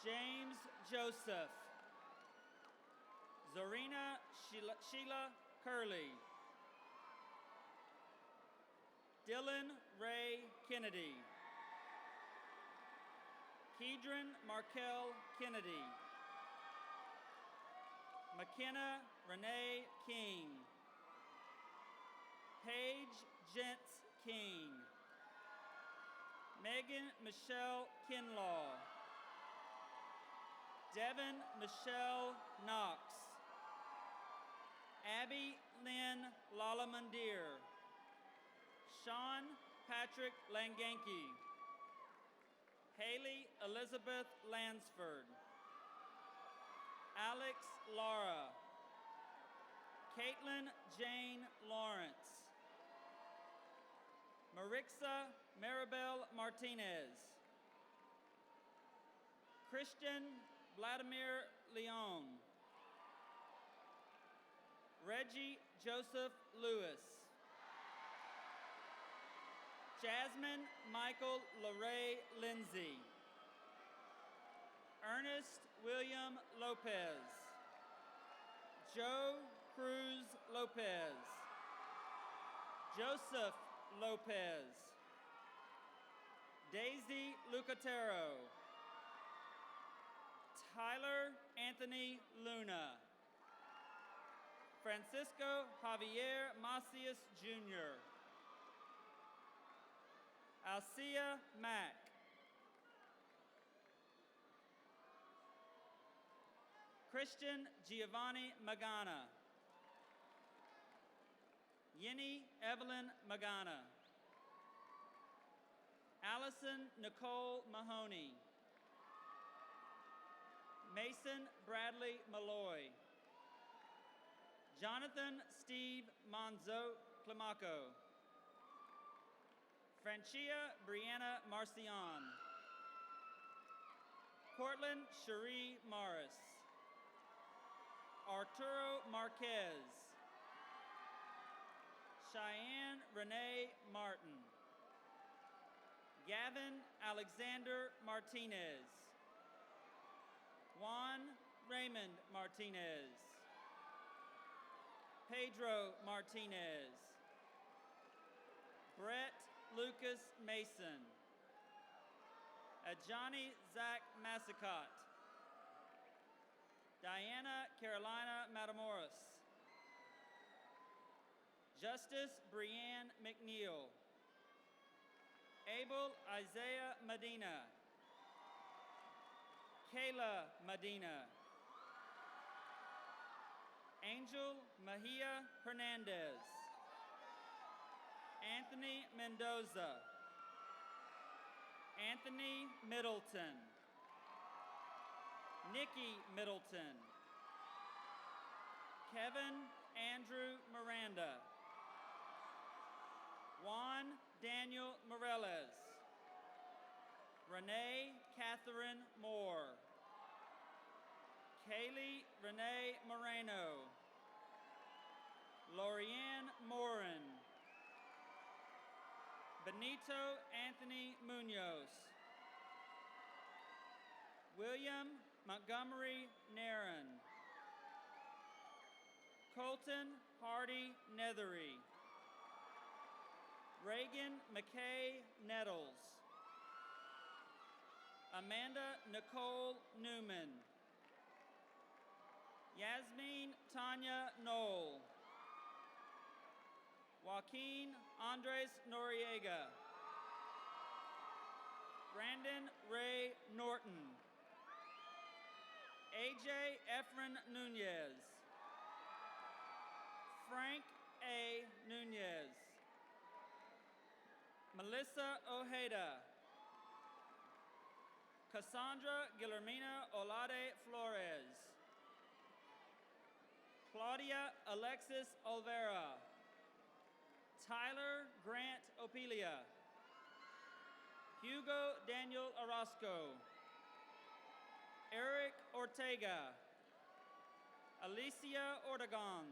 James Joseph. Zorina Sheila Curley. Dylan Ray Kennedy. Kedron Markel Kennedy. McKenna Renee King. Paige Jentz King. Megan Michelle Kinlaw. Devin Michelle Knox. Abby Lynn Lalamandir. Sean Patrick Langanke. Haley Elizabeth Lansford. Alex Lara. Caitlin Jane Lawrence. Marixa Maribel Martinez. Christian Vladimir Leon. Reggie Joseph Lewis. Jasmine Michael LeRae Lindsay. Ernest William Lopez. Joe Cruz Lopez. Joseph Lopez. Daisy Lucatero. Tyler Anthony Luna. Francisco Javier Macias Jr. Alcia Mack. Christian Giovanni Magana. Yenny Evelyn Magana. Allison Nicole Mahoney. Mason Bradley Malloy. Jonathan Steve Monzo Climaco. Francia Brianna Marcion. Cortland Cherie Morris. Arturo Marquez. Cheyenne Renee Martin. Gavin Alexander Martinez. Juan Raymond Martinez. Pedro Martinez. Brett Lucas Mason. Ajani Zach Massicott. Diana Carolina Matamoros. Justice Brianne McNeil. Abel Isaiah Medina. Kayla Medina. Angel Mahia Hernandez. Anthony Mendoza. Anthony Middleton. Nikki Middleton. Kevin Andrew Miranda. Juan Daniel Morales. Renee Catherine Moore. Kaylee Renee Moreno. Lorianne Morin. Benito Anthony Munoz. William Montgomery Nairn. Colton Hardy Nethery. Reagan McKay Nettles. Amanda Nicole Newman. Yasmin Tanya Knoll. Joaquin Andres Noriega. Brandon Ray Norton. AJ Efren Nunez. Frank A. Nunez. Melissa Ojeda. Cassandra Guillermina Olade Flores. Claudia Alexis Olvera. Tyler Grant Opelia. Hugo Daniel Orozco. Eric Ortega. Alicia Ortegon.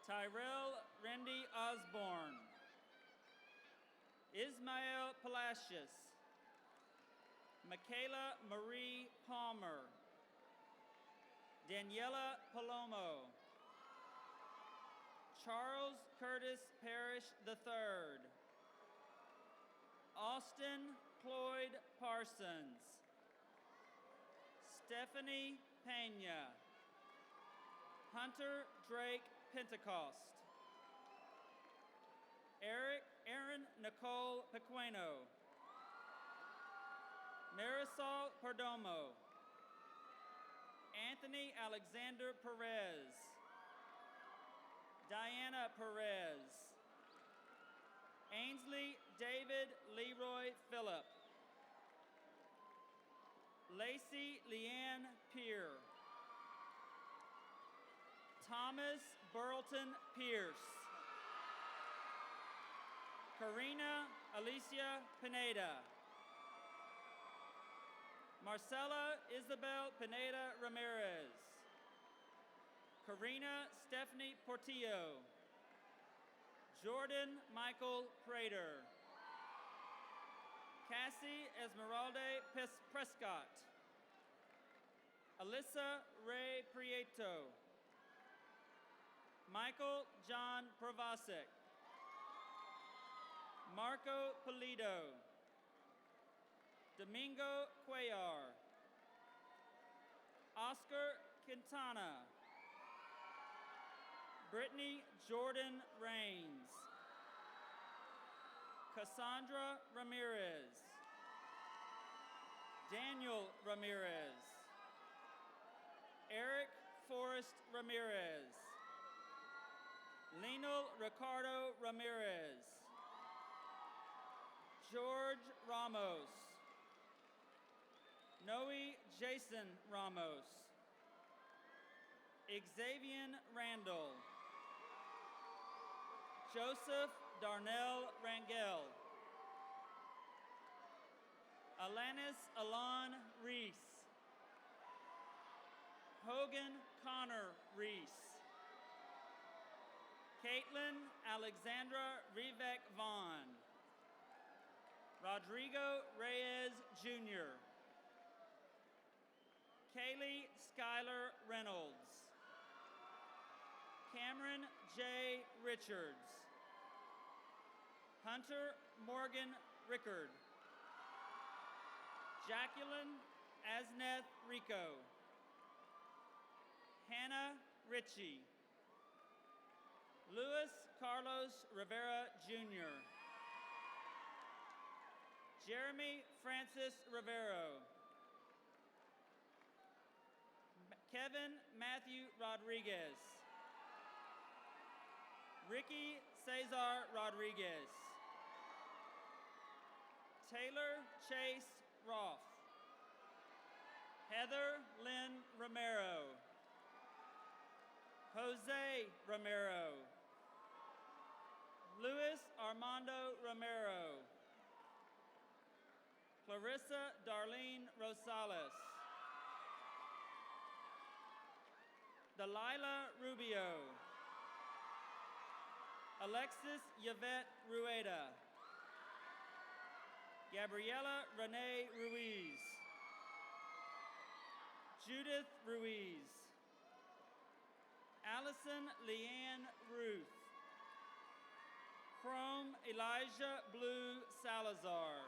Tyrell Randy Osborne. Ismael Palacios. Michaela Marie Palmer. Daniela Palomo. Charles Curtis Parrish III. Austin Cloyd Parsons. Stephanie Pena. Hunter Drake Pentecost. Aaron Nicole Pequeno. Marisol Perdomo. Anthony Alexander Perez. Diana Perez. Ainsley David Leroy Phillip. Lacey Leanne Peer. Thomas Burleton Pierce. Karina Alicia Pineda. Marcella Isabel Pineda Ramirez. Karina Stephanie Portillo. Jordan Michael Prater. Cassie Esmeralda Prescott. Alyssa Ray Prieto. Michael John Provasic. Marco Polito. Domingo Cuellar. Oscar Quintana. Brittany Jordan Rains. Cassandra Ramirez. Daniel Ramirez. Eric Forrest Ramirez. Lionel Ricardo Ramirez. George Ramos. Noe Jason Ramos. Xavier Randall. Joseph Darnell Rangel. Alanis Alon Reese. Hogan Connor Reese. Caitlin Alexandra Rivek Vaughn. Rodrigo Reyes Jr. Kaylee Skylar Reynolds. Cameron J. Richards. Hunter Morgan Rickard. Jacqueline Asneth Rico. Hannah Ritchie. Luis Carlos Rivera Jr. Jeremy Francis Rivero. Kevin Matthew Rodriguez. Ricky Cesar Rodriguez. Taylor Chase Roth. Heather Lynn Romero. Jose Romero. Luis Armando Romero. Clarissa Darlene Rosales. Delilah Rubio. Alexis Yvette Rueda. Gabriela Renee Ruiz. Judith Ruiz. Allison Leanne Ruth. Chrome Elijah Blue Salazar.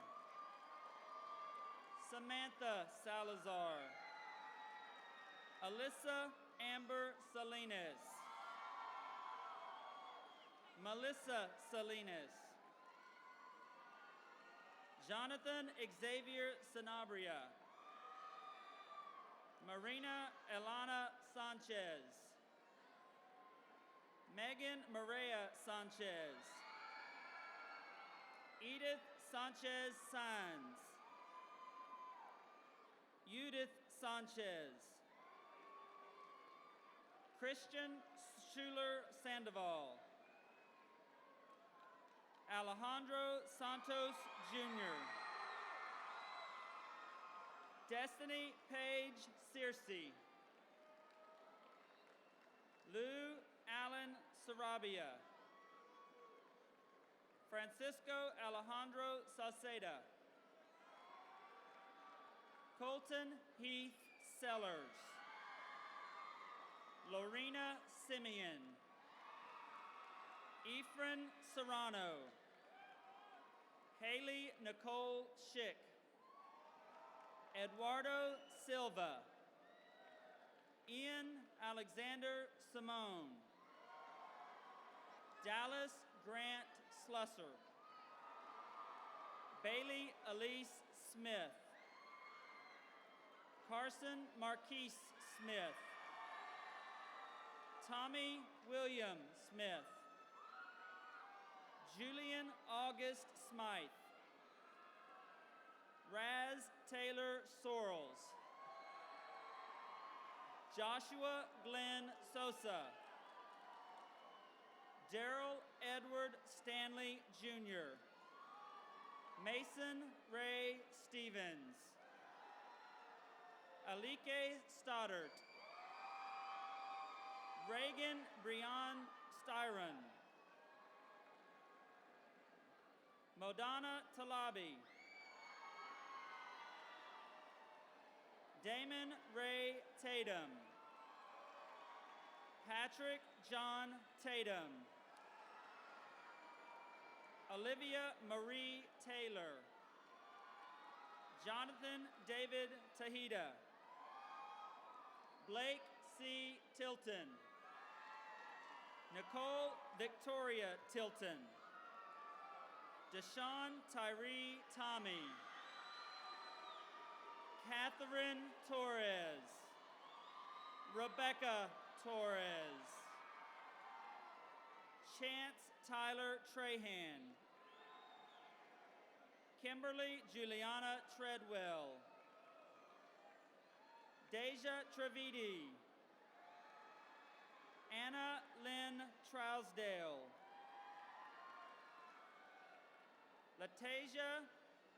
Samantha Salazar. Alyssa Amber Salinas. Melissa Salinas. Jonathan Xavier Sanabria. Marina Elana Sanchez. Megan Maria Sanchez. Edith Sanchez Sanz. Judith Sanchez. Christian Schuler Sandoval. Alejandro Santos Jr. Destiny Paige Searcy. Lou Allen Sarabia. Francisco Alejandro Sauceda. Colton Heath Sellers. Lorena Simeon. Ephraim Serrano. Haley Nicole Schick. Eduardo Silva. Ian Alexander Simone. Dallas Grant Slusser. Bailey Elise Smith. Carson Marquise Smith. Tommy William Smith. Julian August Smythe. Raz Taylor Sorrells. Joshua Glenn Sosa. Daryl Edward Stanley Jr. Mason Ray Stevens. Alike Stoddart. Reagan Breon Styron. Modana Talabi. Damon Ray Tatum. Patrick John Tatum. Olivia Marie Taylor. Jonathan David Tahita. Blake C. Tilton. Nicole Victoria Tilton. Deshaun Tyree Tommy. Catherine Torres. Rebecca Torres. Chance Tyler Trahan. Kimberly Juliana Treadwell. Deja Trevidi. Anna Lynn Trousdale. Latasia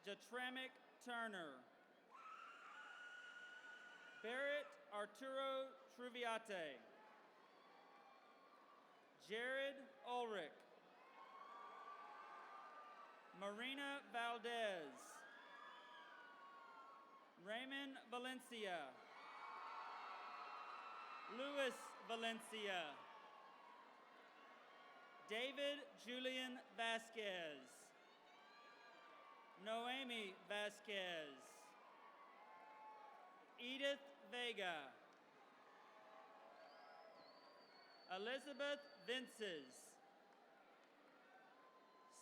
Jatramick Turner. Barrett Arturo Truviate. Jared Ulrich. Marina Valdez. Raymond Valencia. Luis Valencia. David Julian Vasquez. Noemi Vasquez. Edith Vega. Elizabeth Vinces.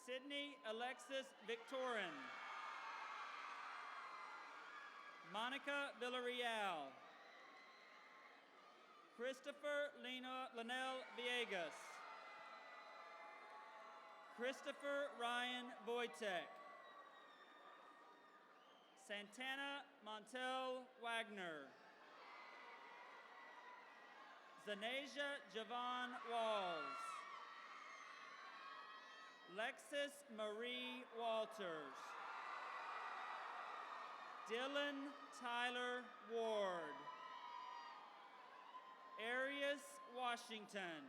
Sydney Alexis Victorin. Monica Villarreal. Christopher Linnell Villegas. Christopher Ryan Wojtek. Santana Montel Wagner. Zanasia Javon Walls. Lexis Marie Walters. Dylan Tyler Ward. Arius Washington.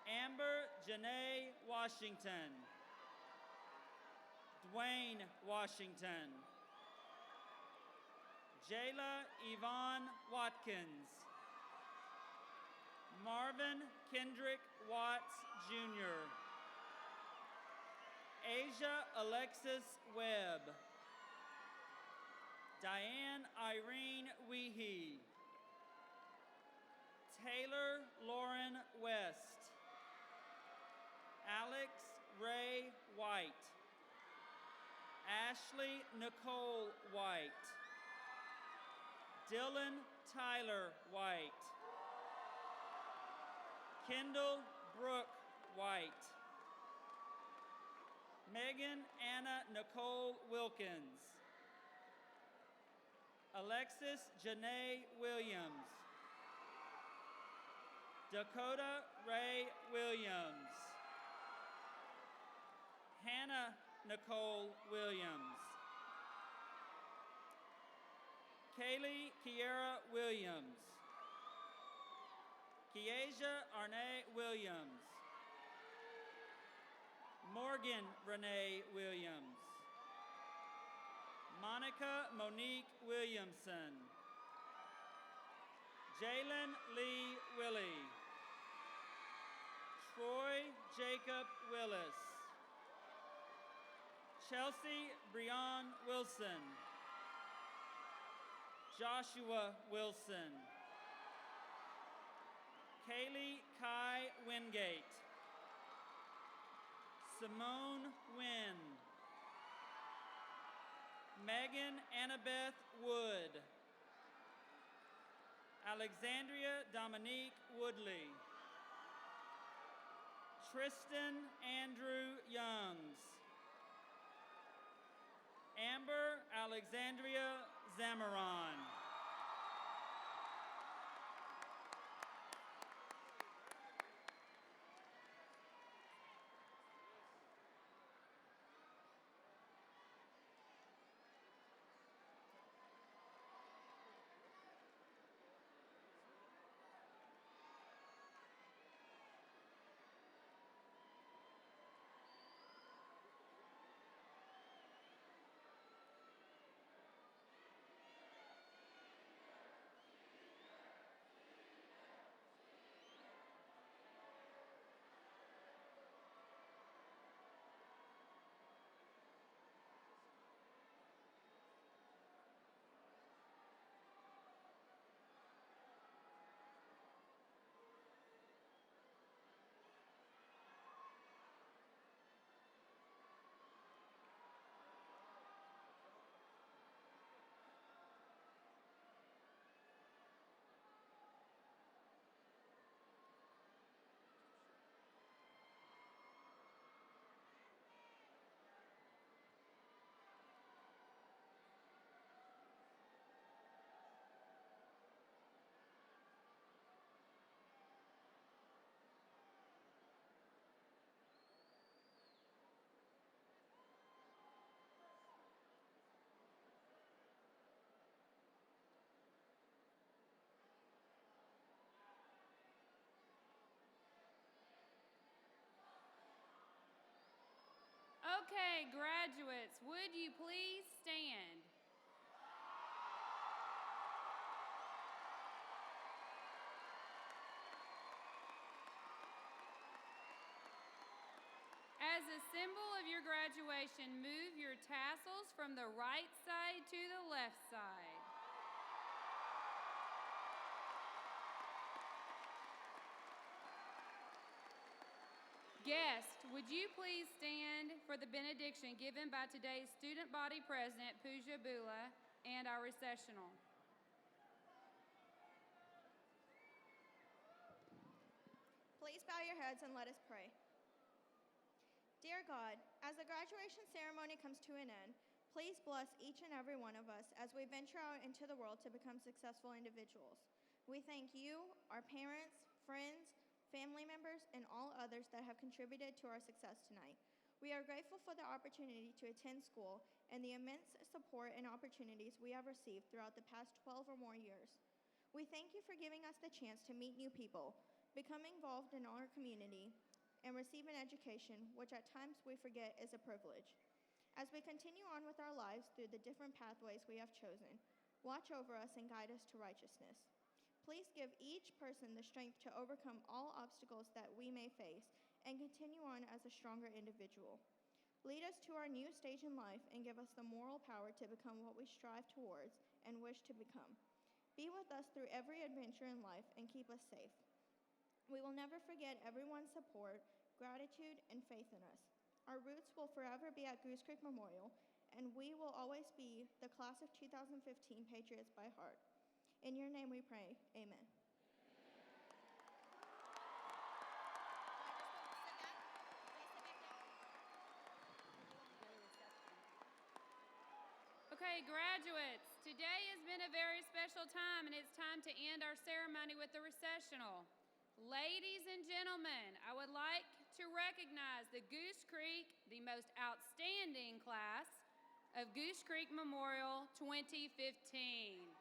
Amber Janae Washington. Dwayne Washington. Jayla Yvonne Watkins. Marvin Kendrick Watts Jr. Asia Alexis Webb. Diane Irene Weehee. Taylor Lauren West. Alex Ray White. Ashley Nicole White. Dylan Tyler White. Kendall Brooke White. Megan Anna Nicole Wilkins. Alexis Janae Williams. Dakota Ray Williams. Hannah Nicole Williams. Kaylee Kiera Williams. Kiesia Arnay Williams. Morgan Renee Williams. Monica Monique Williamson. Jalen Lee Willie. Troy Jacob Willis. Chelsea Breon Wilson. Joshua Wilson. Kaylee Kai Wingate. Simone Wynn. Megan Annabeth Wood. Alexandria Dominique Woodley. Tristan Andrew Youngs. Amber Alexandria Zamaron. Okay, graduates, would you please stand? As As a symbol of your graduation, move your tassels from the right side to the left side. Guests, would you please stand for the benediction given by today's student body president, Pooja Bula, and our recessional. Please bow your heads and let us pray. Dear God, as the graduation ceremony comes to an end, please bless each and every one of us as we venture out into the world to become successful individuals. We thank you, our parents, friends, family members, and all others that have contributed to our success tonight. We are grateful for the opportunity to attend school and the immense support and opportunities we have received throughout the past 12 or more years. We thank you for giving us the chance to meet new people, become involved in our community, and receive an education, which at times we forget is a privilege. As we continue on with our lives through the different pathways we have chosen, watch over us and guide us to righteousness. Please give each person the strength to overcome all obstacles that we may face and continue on as a stronger individual. Lead us to our new stage in life and give us the moral power to become what we strive towards and wish to become. Be with us through every adventure in life and keep us safe. We will never forget everyone's support, gratitude, and faith in us. Our roots will forever be at Goose Creek Memorial, and we will always be the class of 2015 Patriots by heart. In your name we pray, amen. Okay, graduates, today has been a very special time, and it's time to end our ceremony with the recessional. Ladies and gentlemen, I would like to recognize the Goose Creek, the most outstanding class of Goose Creek Memorial 2015.